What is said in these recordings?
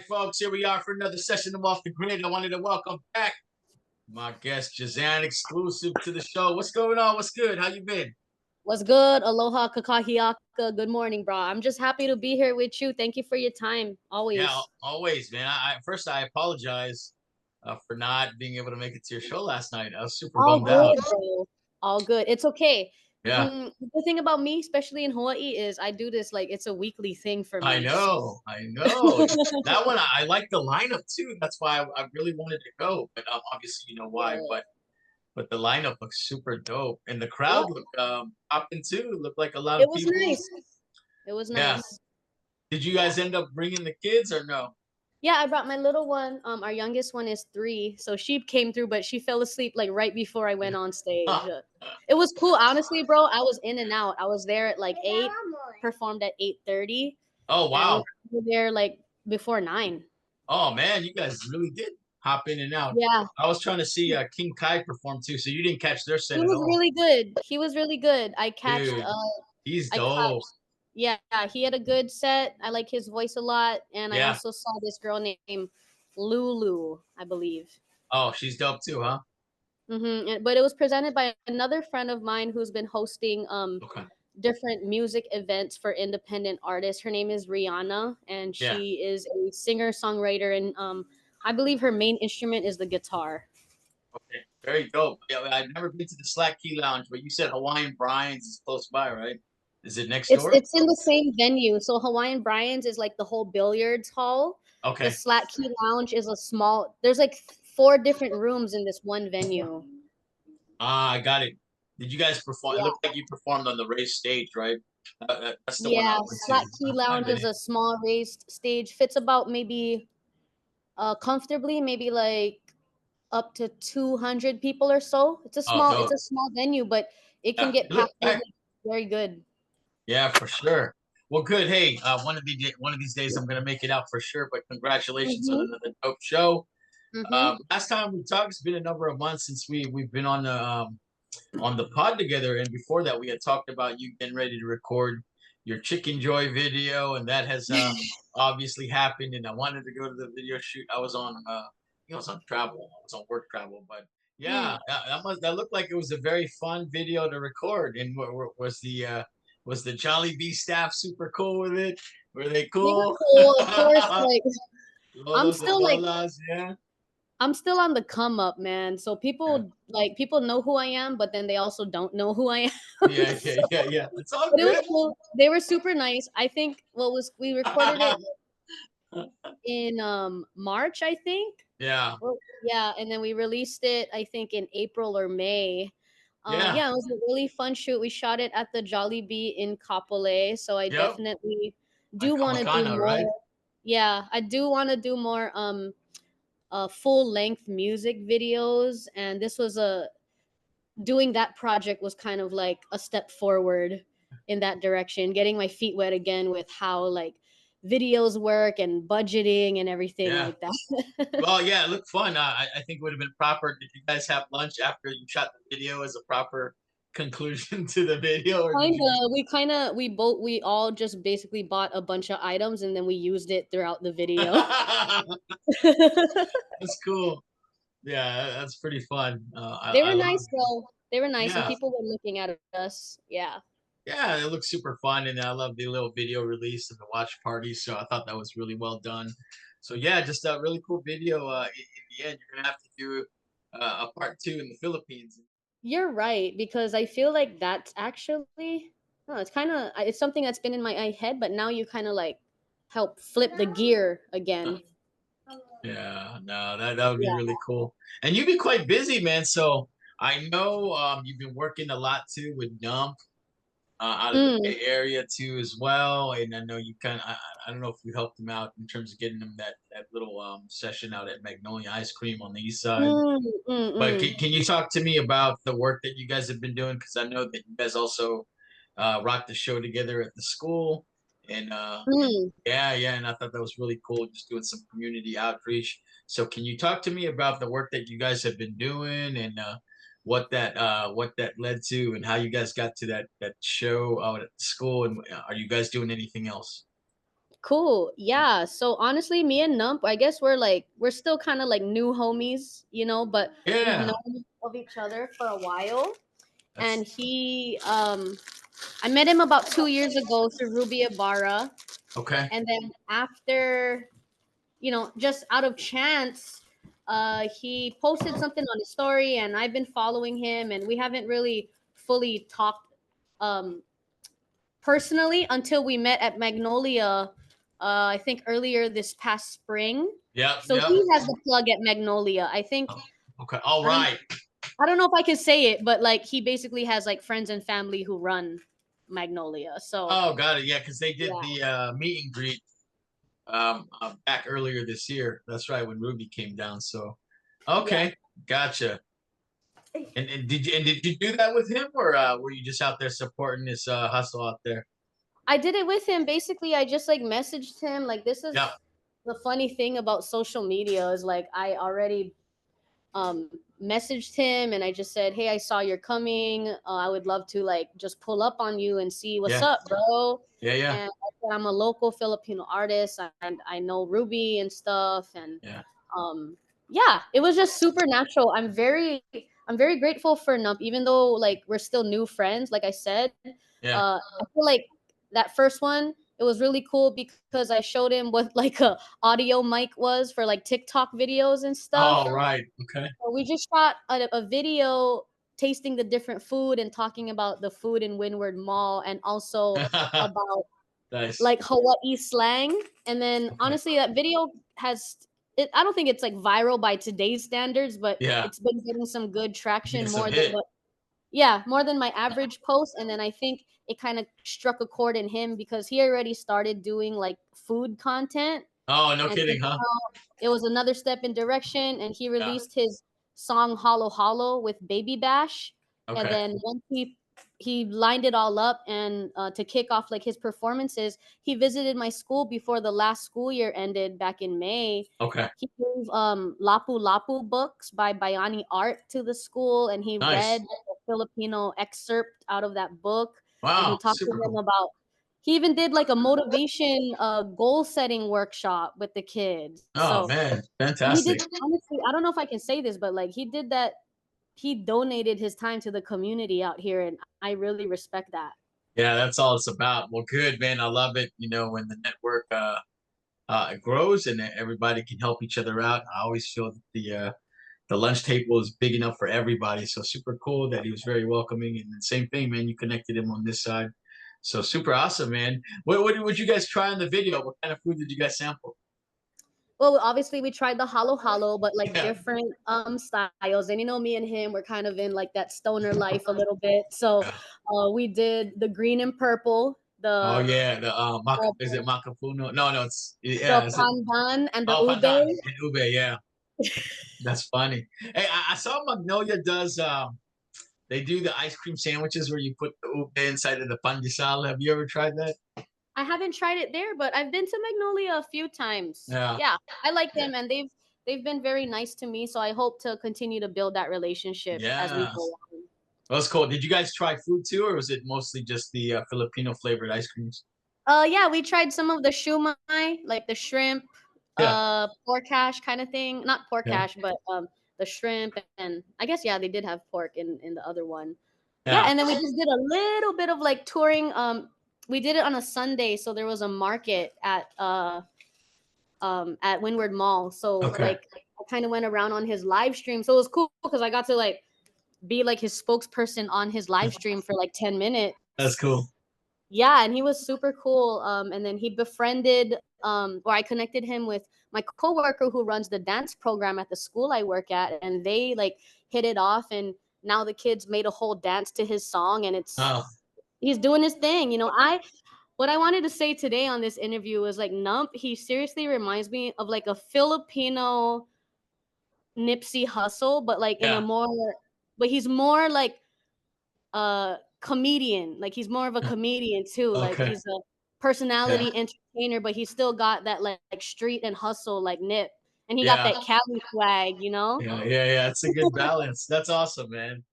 right, folks, here we are for another session of Off the Grid. I wanted to welcome back my guest, Jehzan Exclusive, to the show. What's going on? What's good? How you been? What's good? Aloha kakahiaka. Good morning, bro. I'm just happy to be here with you. Thank you for your time. Yeah, Always. always, man. First, I apologize for not being able to make it to your show last night. I was super All bummed out. good, bro. All good. It's okay. Yeah, The thing about me, especially in Hawaii, is I do this like it's a weekly thing for I me. So. know. I know. That one, I like the lineup too. That's why I really wanted to go, but obviously, you know why. Yeah. But the lineup looks super dope, and the crowd Yep. looked popping too. Looked like a lot It of was people. nice. It was Yeah. nice. Did you guys end up bringing the kids or no? Yeah, I brought my little one. Our youngest one is 3, so she came through, but she fell asleep like right before I went on stage. It was cool, honestly, bro. I was in and out. I was there at like 8, performed at 8:30, Oh and wow. we were there like before 9. Oh man, you guys really did hop in and out. Yeah, I was trying to see King Kai perform too, so you didn't catch their set he at was all. really good. He was really good. Dude, he's I dope. catched. Yeah, he had a good set. I like his voice a lot, and I Yeah. also saw this girl named Lulu, I believe. Oh, she's dope too, huh? But it was presented by another friend of mine who's been hosting Okay. different music events for independent artists. Her name is Rihanna, and Yeah. she is a singer songwriter, and I believe her main instrument is the guitar. Okay. Very dope. Yeah, I've never been to the Slack Key Lounge, but you said Hawaiian Brian's is close by, right? Is it next It's door? it's in the same venue. So Hawaiian Brian's is like the whole billiards hall. The Okay. Slack Key Lounge is a small. There's like 4 different rooms in this one venue. Ah, I got it. Did you guys perform? It Yeah. looked like you performed on the race stage, right? That's the one I Yeah, went Slack to. Key Lounge is a small raised stage. Fits about maybe comfortably, maybe like up to 200 people or so. Oh, It's dope. a small venue, but it can Yeah, get it looked packed in packed. very good. Yeah, for sure. Well, good. Hey, one of these days I'm gonna make it out for sure. But congratulations on Mm-hmm. another dope show. Mm-hmm. Last time we talked, it's been a number of months since we've been on the pod together, and before that, we had talked about you getting ready to record your Chicken Joy video, and that has obviously happened. And I wanted to go to the video shoot. I was on I was on travel. I was on work travel, but Mm. yeah, that looked like it was a very fun video to record. And was the Jolly Bee staff super cool with it? Were they They were cool? cool, of course. Like I'm Lolos and still like Lolas, yeah. I'm still on the come up, man. So Yeah. people know who I am, but then they also don't know who I am. Yeah, yeah, So, yeah, yeah. It's all but it was good. cool. They were super nice. I think what was we recorded it in March, I think. Yeah, Well, yeah, and then we released it, I think, in April or May. yeah. Yeah, it was a really fun shoot. We shot it at the Jollibee in Kapolei, so I Yep. definitely Like do want to do Kamakana, right? more. Yeah, I do want to do more full length music videos, and this was a doing that project was kind of like a step forward in that direction, getting my feet wet again with how like videos work and budgeting and everything Yeah. like that. Well, yeah, it looked fun. I think it would have been proper. Did you guys have lunch after you shot the video as a proper conclusion to the video, or did you just? We all just basically bought a bunch of items and then we used it throughout the video. That's cool. Yeah, that's pretty fun. They I were love nice it. though. They were nice and Yeah, people were looking at us. Yeah. yeah, it looks super fun, and I love the little video release and the watch party. So I thought that was really well done. So yeah, just a really cool video. In the end, you're gonna have to do a part two in the Philippines. You're right because I feel like that's actually no, it's something that's been in my head, but now you kind of like help flip the gear again. Yeah, no, that would be Yeah. really cool. And you'd be quite busy, man. So I know you've been working a lot too with Nump out of the Mm, Bay Area too as well. And I know you I don't know if you helped them out in terms of getting them that little session out at Magnolia Ice Cream on the east side. mm, mm, But mm, can you talk to me about the work that you guys have been doing? Because I know that you guys also rocked the show together at the school. And mm. yeah, yeah, and I thought that was really cool, just doing some community outreach. So can you talk to me about the work that you guys have been doing and what that led to and how you guys got to that show out at the school and are you guys doing anything else? Cool. Yeah. So honestly, me and Nump, I guess we're still kind of like new homies, but we've Yeah, known of each other for a while. And that's I met him about 2 years ago through Ruby Ibarra. okay. And then after, just out of chance, he posted something on his story, and I've been following him, and we haven't really fully talked um, personally until we met at Magnolia. I think earlier this past spring. Yep, So yep. he has the plug at Magnolia. I think Okay, all I don't right. I don't know if I can say it, but like he basically has like friends and family who run Magnolia. So Oh, got it. Yeah, because they did yeah, the meet and greet back earlier this year. That's right, when Ruby came down. So yeah. okay, gotcha. And did you do that with him, or were you just out there supporting this hustle out there? I did it with him. Basically, I just like messaged him. Like this Yeah, is the funny thing about social media is like I already um messaged him and I just said, "Hey, I saw you're coming. I would love to like just pull up on you and see what's yeah, up, bro." yeah, yeah, And I said, I'm a local Filipino artist and I know Ruby and stuff and yeah, um yeah, it was just super natural. I'm very grateful for Nump, even though like we're still new friends. Like I said, yeah. I feel like that first one it was really cool because I showed him what like a audio mic was for like TikTok videos and stuff. All right. Okay. We just shot a video tasting the different food and talking about the food in Windward Mall and also about Nice. like Hawaii slang. And then Okay. honestly, that video has it. I don't think it's like viral by today's standards, but Yeah. it's been getting some good Getting traction some more than hit. what. Yeah, more than my average post. And then I think it kind of struck a chord in him because he already started doing like food content Oh, no and kidding, huh? it was another step in direction and he Yeah. released his song Hollow Hollow with Baby Bash and Okay. then once he lined it all up and to kick off like his performances he visited my school before the last school year ended back in May. Okay. He gave Lapu Lapu books by Bayani Art to the school and he read Nice. a Filipino excerpt out of that book and he Wow. talked to Super them cool. about he even did like a motivation goal setting workshop with the kids. Oh So man, he did fantastic. honestly, I don't know if I can say this, but like he did that, he donated his time to the community out here and I really respect that. Yeah, that's all it's about. Well, good man. I love it. When the network grows and everybody can help each other out. I always feel that the lunch table is big enough for everybody. So super cool that he was very welcoming. And the same thing, man. You connected him on this side. So super awesome, man. What would you guys try in the video? What kind of food did you guys sample? Well, obviously we tried the hollow hollow, but like Yeah. different styles. And me and him we're kind of in like that stoner life a little bit. So Yeah. we did the green and purple, Oh the yeah, the the, is it macapuno? No, it's the yeah. Is it? pandan and the Oh, ube. pandan and ube. Yeah, that's funny. Hey, I saw Magnolia does. They do the ice cream sandwiches where you put the ube inside of the pandesal. Have you ever tried that? I haven't tried it there, but I've been to Magnolia a few times. Yeah. Yeah, I like Yeah. them, and they've been very nice to me. So I hope to continue to build that relationship as we Yeah. go on. Well, that's cool. Did you guys try food too, or was it mostly just the Filipino flavored ice creams? Yeah, we tried some of the shumai, like the shrimp, Yeah. pork hash kind of thing. Not pork Yeah. hash, but the shrimp, and I guess yeah, they did have pork in the other one. Yeah, Yeah. and then we just did a little bit of like touring. We did it on a Sunday, so there was a market at Windward Mall. So Okay. like I kind of went around on his live stream. So it was cool because I got to like be like his spokesperson on his live stream for like 10 That's minutes. cool. Yeah, and he was super cool. And then he befriended or I connected him with my coworker who runs the dance program at the school I work at, and they like hit it off and now the kids made a whole dance to his song and it's Oh, he's doing his thing. I what I wanted to say today on this interview was like Nump, he seriously reminds me of like a Filipino Nipsey Hussle, but like in a yeah. more but he's more like a comedian. Like he's more of a comedian too. Like Okay. he's a Yeah. personality entertainer, but he's still got that like street and hustle like Nip. And he got Yeah. that Cali swag. Yeah. Yeah. Yeah. It's a good balance. That's awesome, man.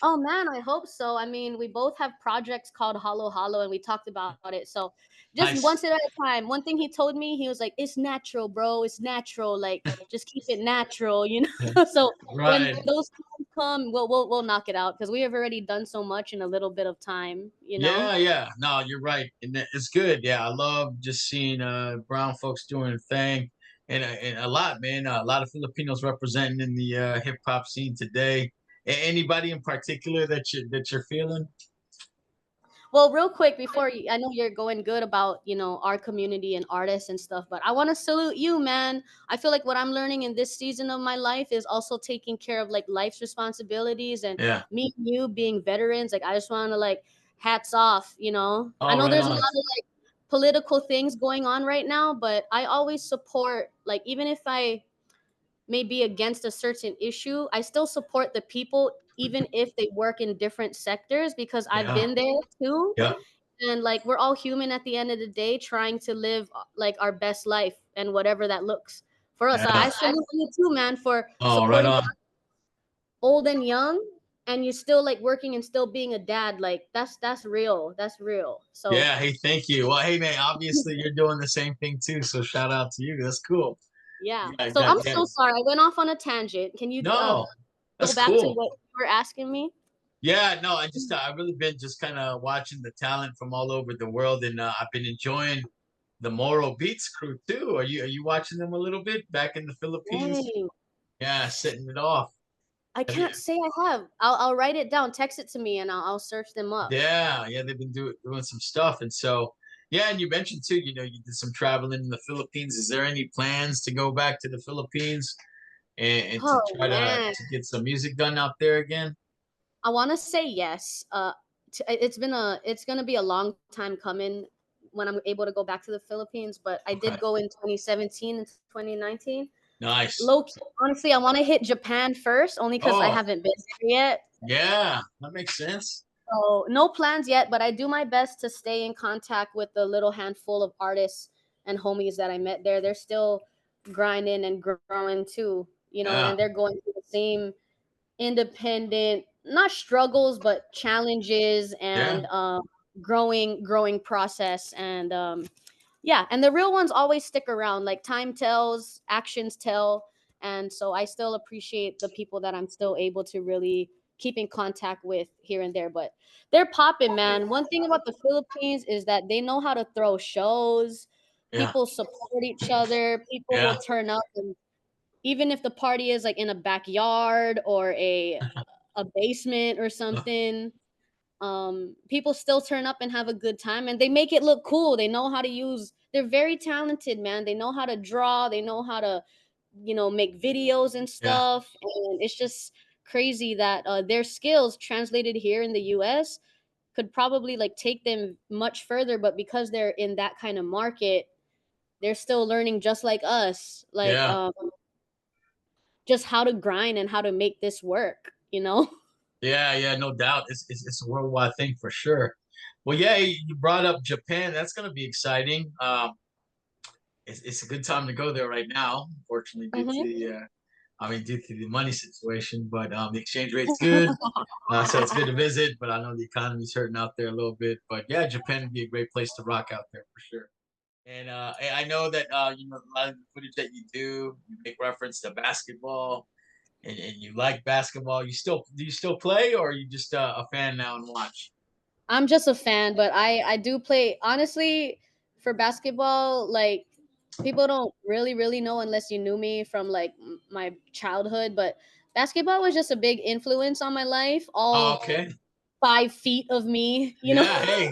Oh man, I hope so. I mean, we both have projects called Hollow Hollow, and we talked about it. So just Nice. once at a time. One thing he told me, he was like, "It's natural, bro. It's natural. Like, just keep it natural, you know." So when Right. those times come, we'll knock it out because we have already done so much in a little bit of time, you know. Yeah, yeah. No, you're right, and it's good. Yeah, I love just seeing brown folks doing a thing, and a lot, man. A lot of Filipinos representing in the hip hop scene today. Anybody in particular that you're feeling? Well, real quick before I know you're going good about our community and artists and stuff, but I want to salute you, man. I feel like what I'm learning in this season of my life is also taking care of like life's responsibilities, and Yeah. me and you being veterans. Like I just want to like hats off. I All know right there's a on. lot of like political things going on right now, but I always support, like, even if I may be against a certain issue, I still support the people, even if they work in different sectors, because I've Yeah. been there too. Yeah. And like we're all human at the end of the day, trying to live like our best life and whatever that looks for us. I Yeah. salute you too, man, for Oh, right supporting on. old and young, and you still like working and still being a dad. Like that's real. That's real. So Yeah. Hey, thank you. Well, hey, man. Obviously, you're doing the same thing too. So shout out to you. That's cool. yeah. Yeah. So I'm so sorry. I went off on a tangent. Can you No, go that's back to cool. what you were asking me? Yeah, no, I've really been just kind of watching the talent from all over the world, and I've been enjoying the Moro Beats crew too. Are you watching them a little bit back in the Philippines? Dang. Yeah, setting it off. I Have you? can't say I have. I'll write it down, text it to me, and I'll search them up. Yeah, yeah, they've been doing some stuff, and so yeah, and you mentioned too, you did some traveling in the Philippines. Is there any plans to go back to the Philippines and to Oh try man, to get some music done out there again? I want to say yes. It's gonna be a long time coming when I'm able to go back to the Philippines, but I did Okay, go in 2017 and 2019. nice. Low key, honestly, I want to hit Japan first, only because I Oh, haven't been there yet. yeah, that makes sense. So no plans yet, but I do my best to stay in contact with the little handful of artists and homies that I met there. They're still grinding and growing too, Yeah, and they're going through the same independent, not struggles, but challenges yeah, and growing process. And yeah, and the real ones always stick around. Like time tells, actions tell. And so I still appreciate the people that I'm still able to really keep in contact with here and there. But they're popping, man. One thing about the Philippines is that they know how to throw shows. yeah, People support each other. People will yeah. turn up, and even if the party is like in a backyard or a basement or something, people still turn up and have a good time, and they make it look cool. They know how to use, they're very talented, man. They know how to draw, they know how to make videos and Yeah, stuff, and it's just crazy that their skills translated here in the US could probably like take them much further, but because they're in that kind of market, they're still learning just like us, like yeah, just how to grind and how to make this work. yeah, yeah. No doubt, it's a worldwide thing for sure. Well, yeah, you brought up Japan. That's going to be exciting. It's a good time to go there right now. Unfortunately, due to Mhm. due to the money situation, but the exchange rate's good, so it's good to visit. But I know the economy's hurting out there a little bit. But yeah, Japan would be a great place to rock out there for sure. And I know that a lot of the footage that you do, you make reference to basketball, and you like basketball. Do you still play, or are you just a fan now and watch? I'm just a fan, but I do play, honestly, for basketball. Like, people don't really know unless you knew me from like my childhood, but basketball was just a big influence on my life. Oh, All okay. 5 feet of me. Yeah. Hey.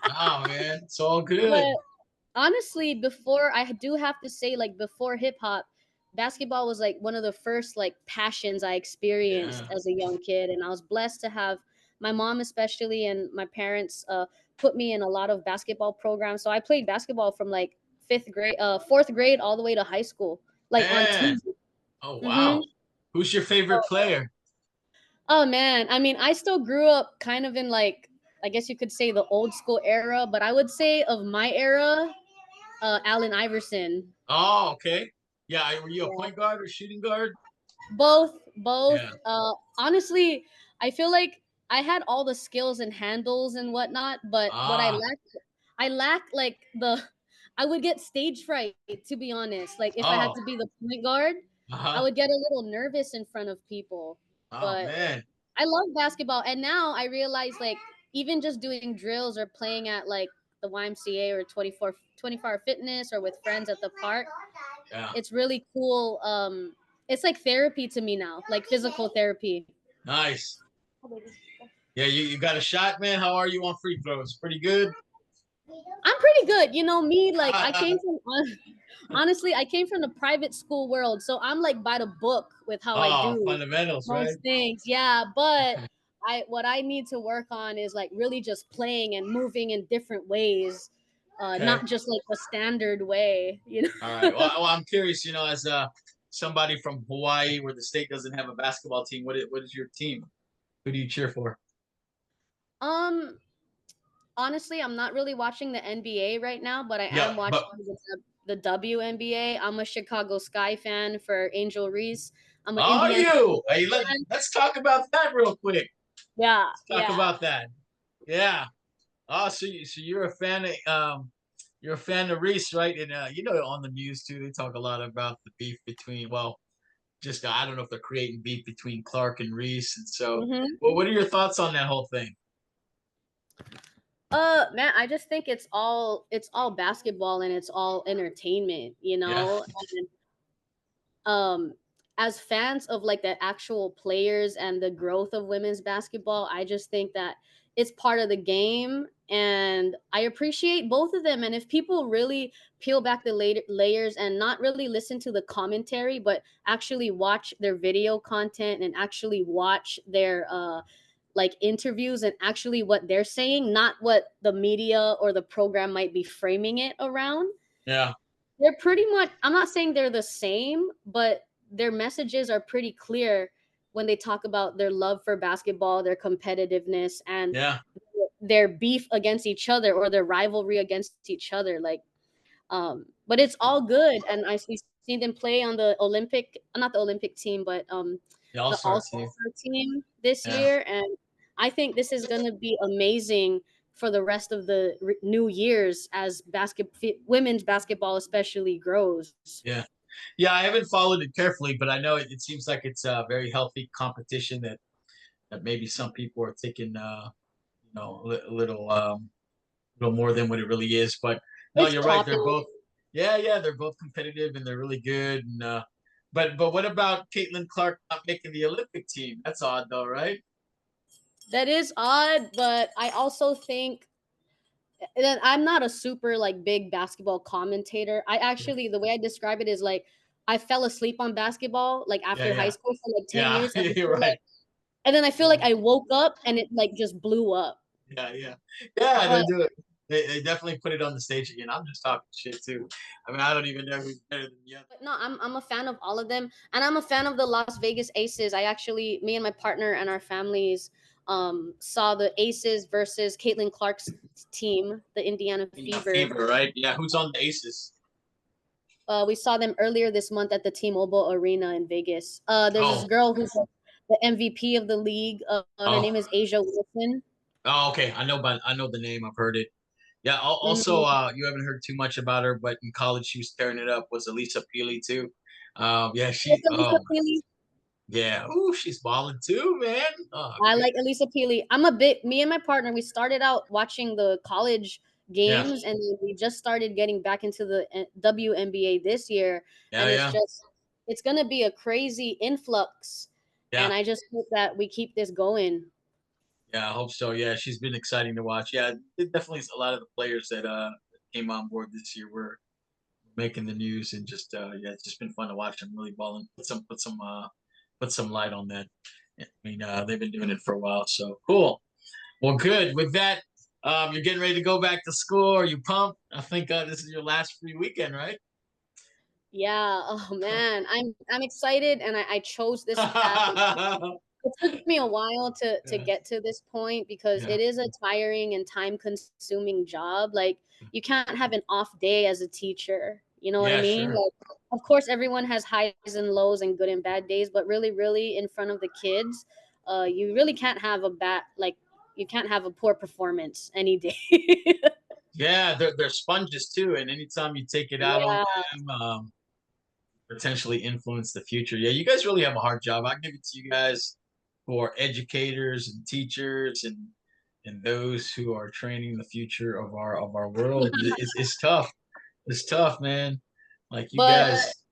Oh man, it's all But good. honestly, before, I do have to say, like, before hip hop, basketball was like one of the first like passions I experienced Yeah. as a young kid, and I was blessed to have my mom, especially, and my parents put me in a lot of basketball programs. So I played basketball from like fourth grade all the way to high school, like on Man. team. Oh hmm wow. Who's your favorite player? Oh man, I mean, I still grew up kind of in like, I guess you could say, the old school era, but I would say of my era, Allen Iverson. Oh, okay. Yeah, were you a Yeah. point guard or shooting guard? Both. Yeah. Honestly, I feel like I had all the skills and handles and whatnot, but what Ah, I lack like the I would get stage fright, to be honest. Like if I had oh, to be the point guard, I uh-huh. would get a little nervous in front of people. Oh But man. I love basketball, and now I realize like even just doing drills or playing at like the YMCA or 24 fitness or with friends at the park, Yeah. it's really cool. It's like therapy to me now, like physical therapy. Nice. Yeah, you got a shot, man. How are you on free throws? Pretty good. I'm pretty good. You know me, like I came from honestly, I came from the private school world, so I'm like by the book with how I Oh, do fundamentals, right? most things. Yeah, but I what I need to work on is like really just playing and moving in different ways, Okay. not just like the standard way, you All know. right. Well, I'm curious. As somebody from Hawaii, where the state doesn't have a basketball team, what is your team? Who do you cheer for? um, honestly, I'm not really watching the NBA right now, but I Yeah, am but watching the WNBA. I'm a Chicago Sky fan for Angel Reese. I'm an are Indiana you? Hey, fan. let's talk about that real quick. Yeah, Talk yeah. about that. Yeah. Oh, so you're a fan of Reese, right? And on the news too, they talk a lot about the beef between. Well, just I don't know if they're creating beef between Clark and Reese, and so. Mhm. Well, what are your thoughts on that whole thing? Man, I just think it's all basketball and it's all entertainment, you Yeah, know? And as fans of like the actual players and the growth of women's basketball, I just think that it's part of the game and I appreciate both of them. And if people really peel back the layers and not really listen to the commentary, but actually watch their video content and actually watch their like interviews and actually what they're saying, not what the media or the program might be framing it around. yeah, They're pretty much, I'm not saying they're the same, but their messages are pretty clear when they talk about their love for basketball, their competitiveness, and yeah, their beef against each other or their rivalry against each other. Like, but it's all good. And we see them play on the Olympic, not the Olympic team, but the All the Star All team. Star team this Yeah, year. And I think this is going to be amazing for the rest of the new years as women's basketball especially grows. yeah, yeah. I haven't followed it carefully, but I know it seems like it's a very healthy competition that maybe some people are taking a little more than what it really is. But no, It's you're right. They're popular. both, yeah, they're both competitive and they're really good. And but what about Caitlin Clark not making the Olympic team? That's odd, though, right? That is odd, but I also think that I'm not a super like big basketball commentator. I Yeah, actually, the way I describe it is like I fell asleep on basketball like yeah, after high yeah, school for like 10 yeah. years and You're right. I feel like I woke up and it like just blew up. Yeah, yeah, yeah. They But do it. They definitely put it on the stage again. I'm just talking shit too. I mean, I don't even know who's better than the other. But no, I'm a fan of all of them, and I'm a fan of the Las Vegas Aces. I actually, me and my partner and our families, saw the Aces versus Caitlin Clark's team, the Indiana Yeah, Fever. Fever, right? Yeah, who's on the Aces? We saw them earlier this month at the T-Mobile Arena in Vegas. There's this Oh, girl who's the MVP of the league. Her oh, name is Asia Wilson. oh. Okay, I know the name. I've heard it. Yeah. Also, Mhm. you haven't heard too much about her, but in college she was tearing it up. Was Elisa Peely too? Yeah, What's she. Elisa Peely? Yeah. Ooh, she's balling too, man. Oh, I great. like Elisa Peely. Me and my partner, we started out watching the college Yeah, games and then we just started getting back into the WNBA this year. yeah, And yeah, it's going to be a crazy influx. yeah, And I just hope that we keep this going. yeah. I hope so. Yeah, she's been exciting to watch. Yeah, it definitely is a lot of the players that came on board this year were making the news, and just yeah, it's just been fun to watch them really balling. Put some light on that. I mean, they've been doing it for a while, so cool. Well, good. With that, you're getting ready to go back to school. Are you pumped? I think this is your last free weekend, right? Yeah. Oh man, I'm excited and I chose this path. It took me a while to Yeah, get to this point because yeah, it is a tiring and time consuming job. Like you can't have an off day as a teacher. You know what I yeah, mean? sure. Like of course everyone has highs and lows and good and bad days, but really in front of the kids, you really can't have a bad, like, you can't have a poor performance any day. Yeah, they're sponges too, and anytime you take it out on Yeah. them, potentially influence the future. Yeah, you guys really have a hard job. I give it to you guys who are educators and teachers and those who are training the future of our world. It's tough. It's tough, man. Like you But guys.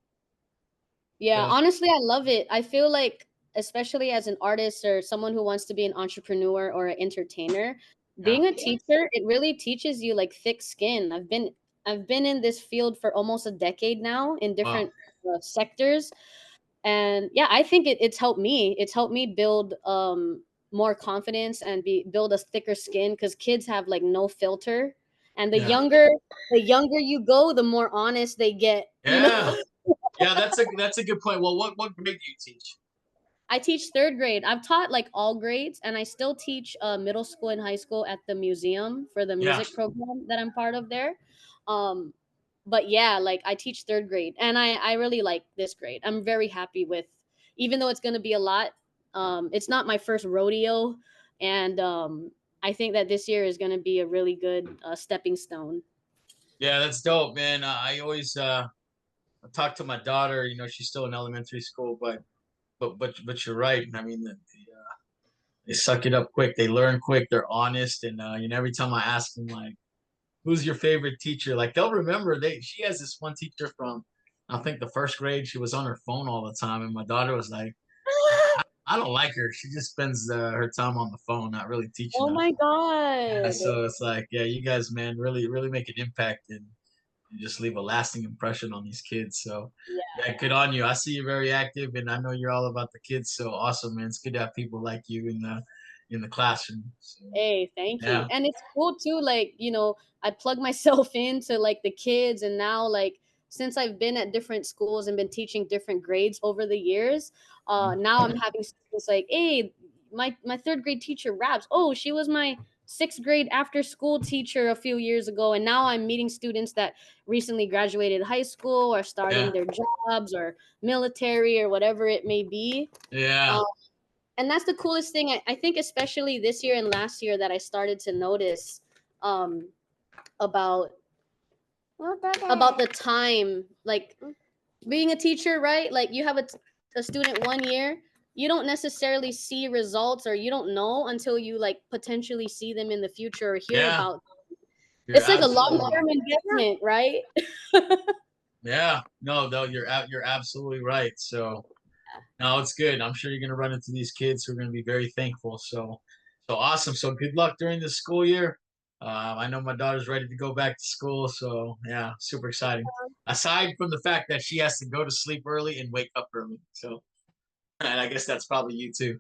yeah, uh, honestly, I love it. I feel like, especially as an artist or someone who wants to be an entrepreneur or an entertainer, Yeah. being a teacher, it really teaches you like thick skin. I've been in this field for almost a decade now in Wow. different sectors, and yeah, I think it's helped me. It's helped me build more confidence and build a thicker skin, because kids have like no filter, and Yeah. the younger you go, the more honest they get. You Yeah. know. Yeah. That's a good point. Well, what grade do you teach? I teach third grade. I've taught like all grades, and I still teach middle school and high school at the museum for the Yeah. music program that I'm part of there. Um, but yeah, like I teach third grade, and I really like this grade. I'm very happy with, even though it's going to be a lot. It's not my first rodeo, and I think that this year is going to be a really good stepping stone. Yeah, that's dope, man. I always talk to my daughter. You know, she's still in elementary school, but you're right. I mean, they suck it up quick. They learn quick. They're honest, and you know, every time I ask them like, "Who's your favorite teacher?" Like they'll remember. She has this one teacher from, I think the first grade. She was on her phone all the time, and my daughter was like, "I don't like her. She just spends her time on the phone, not really teaching Oh us." my Yeah, god. so it's like, yeah, you guys, man, really make an impact and just leave a lasting impression on these kids. So, yeah, good on you. I see you're very active, and I know you're all about the kids. So awesome, man! It's good to have people like you in the classroom. So, Hey, thank you. yeah, And it's cool too, like, I plug myself into like the kids, and now like since I've been at different schools and been teaching different grades over the years, now I'm having students like, hey, my third grade teacher raps. Oh, she was my sixth grade after school teacher a few years ago. And now I'm meeting students that recently graduated high school or starting yeah, their jobs or military or whatever it may be. yeah. Um, and that's the coolest thing. I think especially this year and last year that I started to notice um about the time, like being a teacher, right? Like you have a student 1 year, you don't necessarily see results, or you don't know until you like potentially see them in the future or hear Yeah, about. you're It's like a absolutely. long-term investment, right? Yeah, no, you're absolutely right. So, no, it's good. I'm sure you're gonna run into these kids who are gonna be very thankful. So awesome. So good luck during the school year. I know my daughter's ready to go back to school, so yeah, super exciting. Aside from the fact that she has to go to sleep early and wake up early, so and I guess that's probably you too.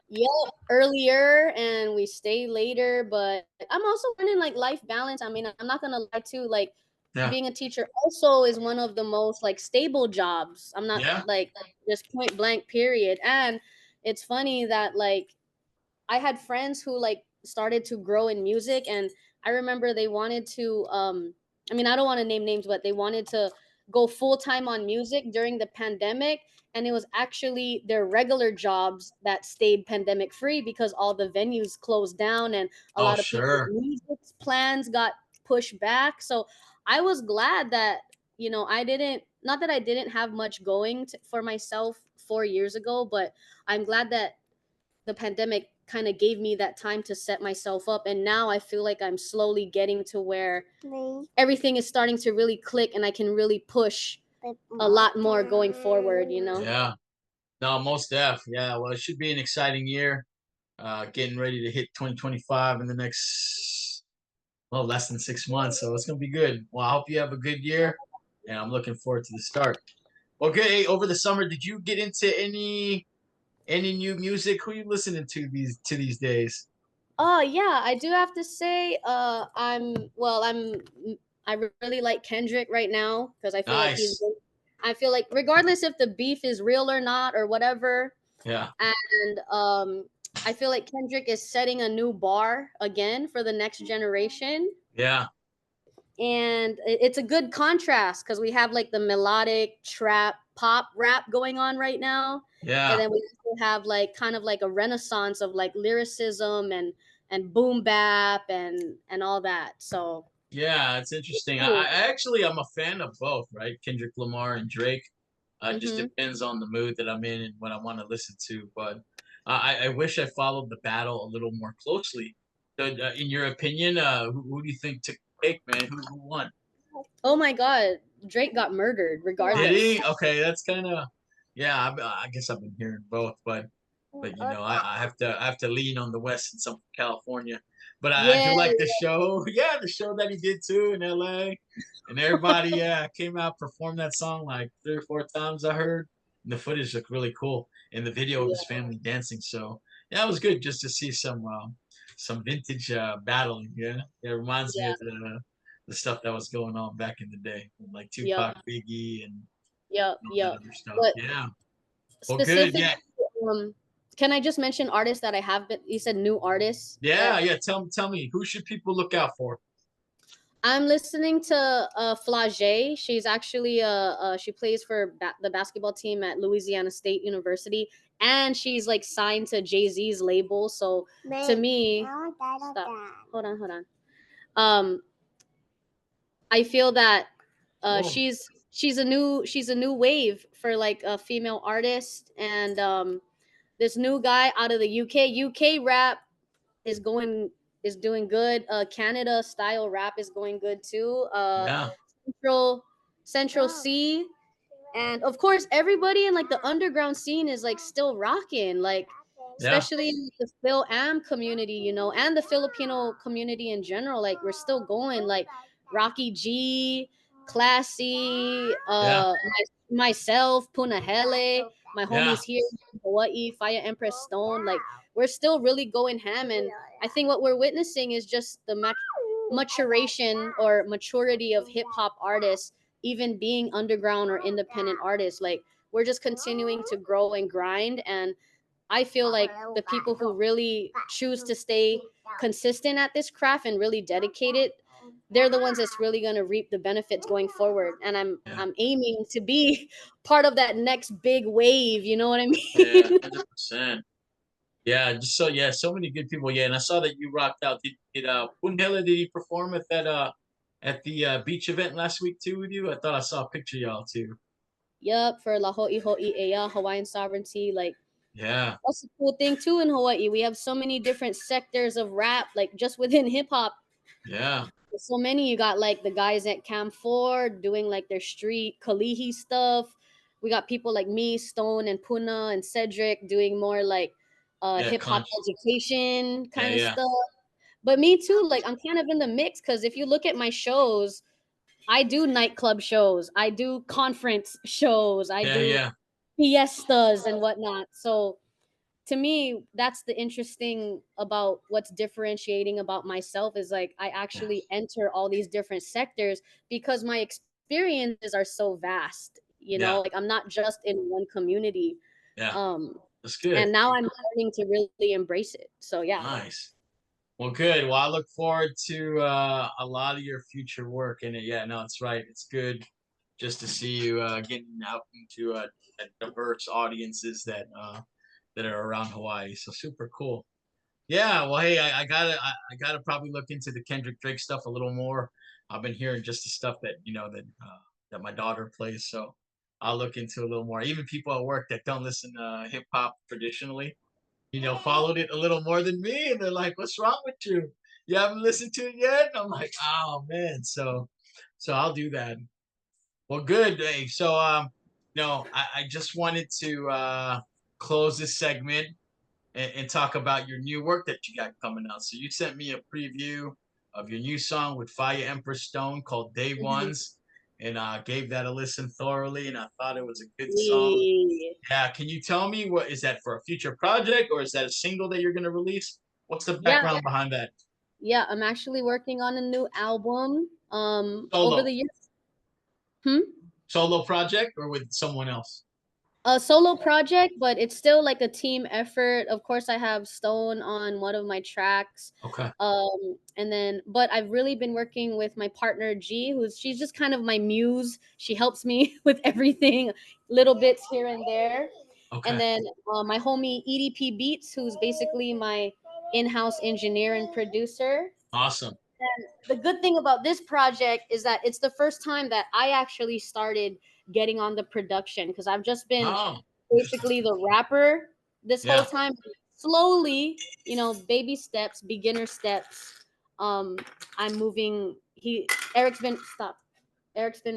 Yep, earlier and we stay later, but I'm also learning like life balance. I mean, I'm not gonna lie too, like Yeah, being a teacher also is one of the most like stable jobs. I'm not yeah, like just point blank period. And it's funny that like I had friends who like started to grow in music, and I remember they wanted to I mean, I don't want to name names, but they wanted to go full time on music during the pandemic, and it was actually their regular jobs that stayed pandemic free because all the venues closed down and a oh lot of people's sure, music plans got pushed back. So I was glad that I didn't, not that I didn't have much going for myself 4 years ago, but I'm glad that the pandemic kind of gave me that time to set myself up, and now I feel like I'm slowly getting to where everything is starting to really click and I can really push a lot more going forward. yeah, no, most def, yeah. Well, it should be an exciting year. Getting ready to hit 2025 in the next less than 6 months, so it's gonna be good. Well, I hope you have a good year, and I'm looking forward to the start. Okay, over the summer, did you get into any new music? Who you listening to these days? Yeah, I do have to say I really like Kendrick right now because Nice. I feel like regardless if the beef is real or not or whatever, Yeah. and I feel like Kendrick is setting a new bar again for the next generation. Yeah. And it's a good contrast because we have like the melodic trap pop rap going on right now. And Yeah. then we also have like kind of like a renaissance of like lyricism and boom bap and all that. So Yeah, it's interesting. cool. I'm a fan of both, right? Kendrick Lamar and Drake. It just Mm-hmm. depends on the mood that I'm in and what I want to listen to. But I wish I followed the battle a little more closely. So, in your opinion, who do you think took the cake, man? Who won? Oh my God, Drake got murdered. Did Regardless, he? Okay, that's kind of yeah. I guess I've been hearing both, but I have to lean on the West and some from California. But I yeah, do like the show. Yeah, the show that he did too in L.A. And everybody came out performed that song like 3 or 4 times. I heard. And the footage looked really cool, and the video of his yeah, family dancing. So yeah, it was good just to see some vintage battling. Yeah, it reminds me yeah, of the stuff that was going on back in the day, with like yep, Tupac, Biggie, and yep, all that yep. other stuff. But Yeah. Well, good. specifically, Yeah. um, can I just mention artists that I have been? You said new artists Yeah. that Yeah. Tell me, who should people look out for? I'm listening to. Flage. She's actually she plays for the basketball team at Louisiana State University, and she's like signed to Jay-Z's label. So to me, stop. Hold on. Um, I feel that Cool. she's a new wave for like a female artist, and this new guy out of the UK rap is going is doing good. Canada style rap is going good too. Yeah. Central Central C, and of course everybody in like the underground scene is like still rocking, like Yeah. especially the Phil Am community, you know, and the Filipino community in general. Like we're still going, like Rocky G, Classy, Yeah. myself, Punahele, my Yeah. homies here in Hawaii, Fire Empress Stone. Like we're still really going ham, and I think what we're witnessing is just the maturation or maturity of hip hop artists, even being underground or independent artists. Like we're just continuing to grow and grind, and I feel like the people who really choose to stay consistent at this craft and really dedicate it, they're the ones that's really going to reap the benefits going forward. And Yeah. I'm aiming to be part of that next big wave, you know what I Yeah. mean? 100%. Yeah. Just so yeah, so many good people. Yeah, and I saw that you rocked out. Did Punhela, did he perform at the beach event last week too with you? I thought I saw a picture of y'all too. Yup, for La Ho'i Ho'i Ea, Hawaiian sovereignty. Like Yeah. that's a cool thing too in Hawaii. We have so many different sectors of rap, like just within hip hop. Yeah. So many. You got like the guys at Cam 4 doing like their street Kalihi stuff. We got people like me, Stone and Puna and Cedric doing more like Yeah. hip hop education Yeah. kind of Yeah. stuff. But me too, like I'm kind of in the mix because if you look at my shows, I do nightclub shows, I do conference shows, I Yeah. do Yeah. fiestas and whatnot. So to me, that's the interesting about what's differentiating about myself is like I Yeah. actually enter all these different sectors because my experiences are so vast, you know, Yeah. like I'm not just in one community. Yeah. um That's good. and now I'm learning to really embrace it, so yeah. Nice. Well, good. Well, I look forward to a lot of your future work. And yeah, no, it's right. It's good just to see you getting out into diverse audiences that are around Hawaii. So super cool. Yeah. Well, hey, I gotta probably look into the Kendrick Drake stuff a little more. I've been hearing just the stuff that that my daughter plays. So I'll look into a little more. Even people at work that don't listen to hip hop traditionally, followed it a little more than me, and they're like, "What's wrong with you? You haven't listened to it yet?" And I'm like, "Oh man!" So I'll do that. Well, good, Dave. So no, I just wanted to close this segment and talk about your new work that you got coming out. So you sent me a preview of your new song with Fire Empress Stone called Day Mhm. Ones, and I gave that a listen thoroughly, and I thought it was a good song. Yeah. Yeah, can you tell me what is that for a future project or is that a single that you're gonna release? What's the Yeah, background behind that? yeah, I'm actually working on a new album over Solo. the years. Hmm? Solo project or with someone else? a solo project, but it's still like a team effort. Of course, I have Stone on one of my tracks. Okay. And then, but I've really been working with my partner G, she's just kind of my muse. She helps me with everything, little bits here and there. And Okay. then my homie EDP Beats, who's basically my in-house engineer and producer. Awesome. And the good thing about this project is that it's the first time that I actually started getting on the production, because I've just been Oh, interesting. basically the rapper this whole Yeah. time. Slowly, baby steps, beginner steps. Um, I'm moving. Eric's been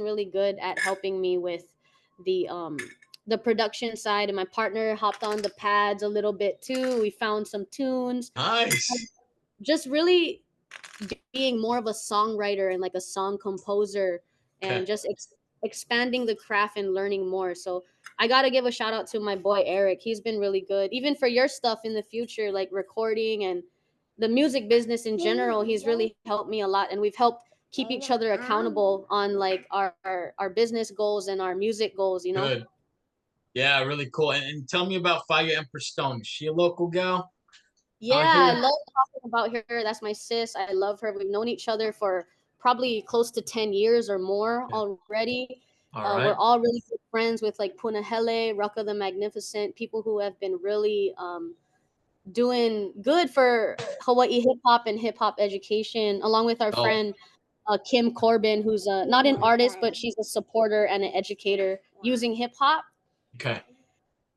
really good at helping me with the um the production side, and my partner hopped on the pads a little bit too. We found some tunes. Nice. Just really being more of a songwriter and like a song composer, Okay. and just expanding the craft and learning more. So I got to give a shout out to my boy Eric. He's been really good, even for your stuff in the future, like recording and the music business in general. He's really helped me a lot, and we've helped keep each other accountable on like our business goals and our music goals. Good. Yeah, really cool. And tell me about Fire Empress Stone. Is she a local gal out Yeah, I here? love talking about her. That's my sis. I love her. We've known each other for probably close to 10 years or more Yeah. already. All We're right. all really good friends with like Punahele, Rucka the Magnificent, people who have been really doing good for Hawaii hip hop education, along with our Oh, friend Kim Corbin, who's not an artist, but she's a supporter and an educator using hip hop. okay.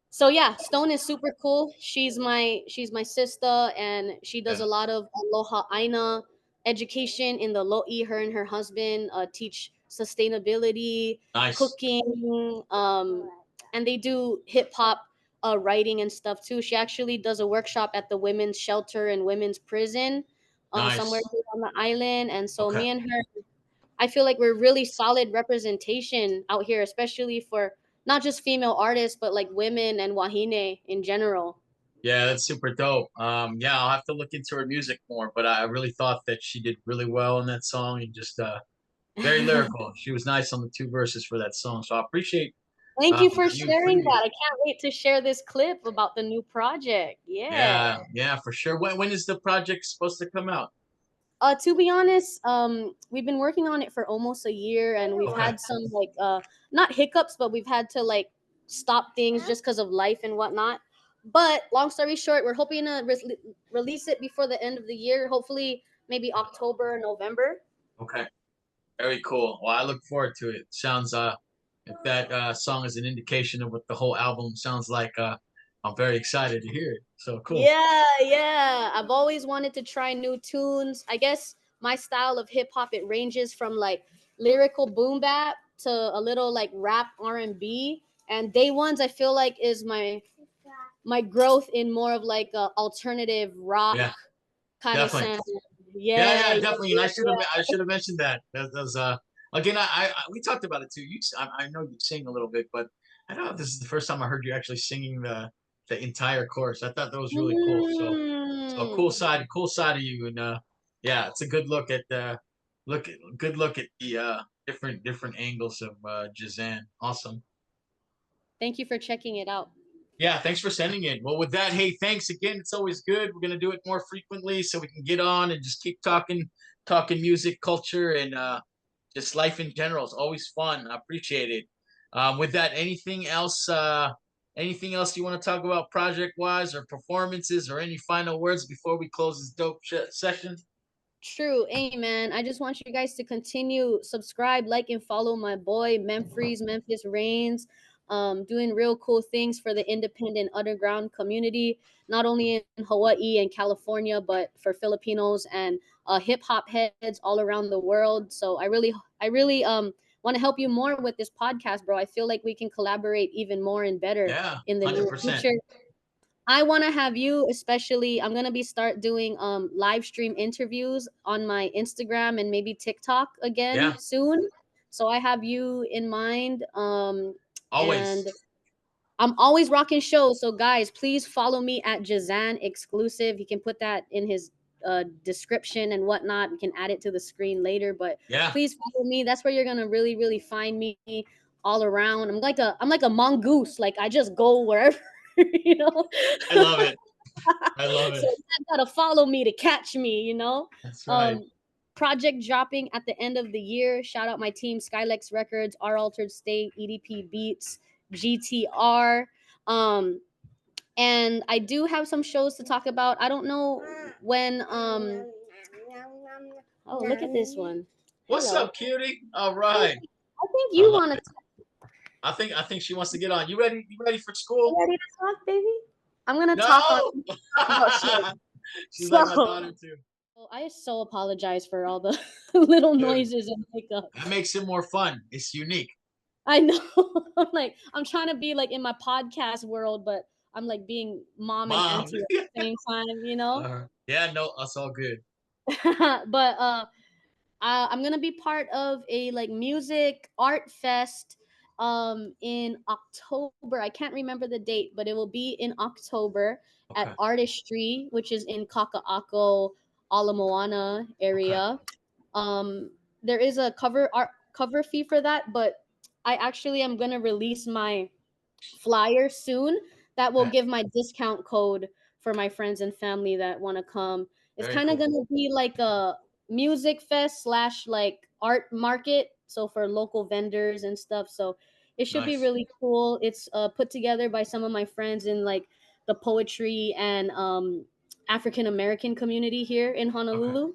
So yeah, Stone is super cool. She's my sister, and she does Yeah. a lot of aloha aina education in the lo'i. Her and her husband teach sustainability, Nice. cooking, and they do hip hop writing and stuff too. She actually does a workshop at the women's shelter and women's prison, somewhere Nice. here on the island. And so Okay. me and her, I feel like we're really solid representation out here, especially for not just female artists, but like women and wahine in general. Yeah, that's super dope. Yeah, I'll have to look into her music more, but I really thought that she did really well in that song and just very lyrical. She was nice on the two verses for that song. So I appreciate Thank you for you sharing including that. it. I can't wait to share this clip about the new project. Yeah. Yeah, yeah, for sure. When is the project supposed to come out? To be honest, we've been working on it for almost a year, and we've Okay. had some like not hiccups, but we've had to like stop things just because of life and whatnot. But long story short, we're hoping to release it before the end of the year. Hopefully, maybe October, November. Okay. Very cool. Well, I look forward to it. Sounds if that song is an indication of what the whole album sounds like, I'm very excited to hear it. So cool. Yeah, yeah. I've always wanted to try new tunes. I guess my style of hip hop, it ranges from like lyrical boom bap to a little like rap R&B. And day ones I feel like is my growth in more of like a alternative rock Yeah, kind of definitely. sound. Yeah, Yeah, yeah, yeah, definitely. And yeah, I yeah. should have mentioned that. That was again. We talked about it too. I know you sing a little bit, but I don't know if this is the first time I heard you actually singing the entire chorus. I thought that was really cool. So Mm. cool side of you, and yeah, it's a good look at good look at the different angles of Jehzan. Awesome. Thank you for checking it out. Yeah, thanks for sending it. Well, with that, hey, thanks again. It's always good. We're gonna do it more frequently so we can get on and just keep talking music, culture, and just life in general. It's always fun. I appreciate it. With that, anything else you want to talk about project wise or performances or any final words before we close this dope session? True. Amen. I just want you guys to continue subscribe, like, and follow my boy Memphis Reigns. Doing real cool things for the independent underground community, not only in Hawaii and California, but for Filipinos and hip hop heads all around the world. So I really want to help you more with this podcast, bro. I feel like we can collaborate even more and better Yeah, in the near 100%. future. I want to have you, especially I'm going to be start doing live stream interviews on my Instagram and maybe TikTok again Yeah, soon. So I have you in mind, and always. I'm always rocking shows. So guys, please follow me at Jehzan Exclusive. He can put that in his description and whatnot. We can add it to the screen later, but Yeah, please follow me. That's where you're gonna really, really find me all around. I'm like a mongoose. Like I just go wherever, you know. I love it. I love So it. you gotta follow me to catch me, you know. That's right. Project dropping at the end of the year. Shout out my team, Skylex Records, Our Altered State, EDP Beats, GTR. And I do have some shows to talk about. I don't know when. Oh, look at this one. What's Hello. up, cutie? All right. I think I you love want to. it. I think she wants to get on. You ready? You ready for school? Ready to talk, baby? I'm gonna talk No. about shit. She's like my So, daughter too. I so apologize for all the little Dude, noises and that hiccups. makes it more fun. It's unique. I know. I'm trying to be like in my podcast world, but I'm like being mom and Mom. auntie at the same time, you know? Yeah, no, that's all good. But I'm gonna be part of a like music art fest in October. I can't remember the date, but it will be in October at Okay. Artistry, which is in Kaka'ako, Ala Moana Okay. area. There is a cover fee for that, but I actually am gonna release my flyer soon that will Okay. give my discount code for my friends and family that want to come. It's Very kind of cool. gonna be like a music fest slash like art market, so for local vendors and stuff. So it should be Nice. really cool. It's put together by some of my friends in like the poetry and African American community here in Okay. Honolulu.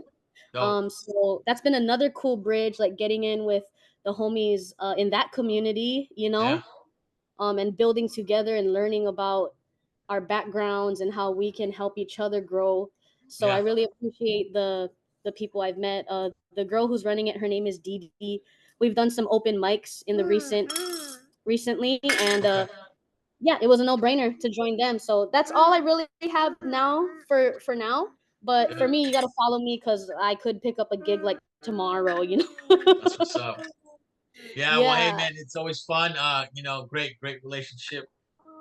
Dope. So that's been another cool bridge, like getting in with the homies in that community, you Yeah. know, and building together and learning about our backgrounds and how we can help each other grow. So I Yeah. really appreciate the people I've met. The girl who's running it, her name is Dee Dee. We've done some open mics in the recently, and Okay. yeah, it was a no brainer to join them. So that's all I really have now for now. But for Good. me, you got to follow me because I could pick up a gig like tomorrow. You know. That's what's up. Yeah, well, hey Yeah. man, it's always fun. Great relationship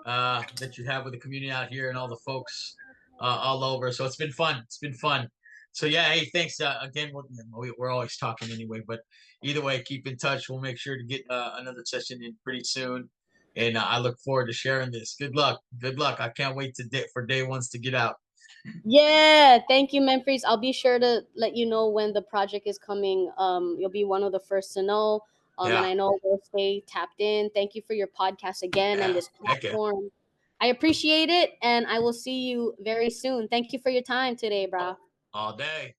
that you have with the community out here and all the folks all over. So it's been fun. It's been fun. So yeah, hey, thanks again. We're always talking anyway, but either way, keep in touch. We'll make sure to get another session in pretty soon, and I look forward to sharing this. Good luck. Good luck. I can't wait for day ones to get out. Yeah, thank you, Memphis. I'll be sure to let you know when the project is coming. You'll be one of the first to know. And Yeah, I know we'll stay tapped in. Thank you for your podcast again and yeah. this Heck yeah. platform. I appreciate it, and I will see you very soon. Thank you for your time today, bro. All day.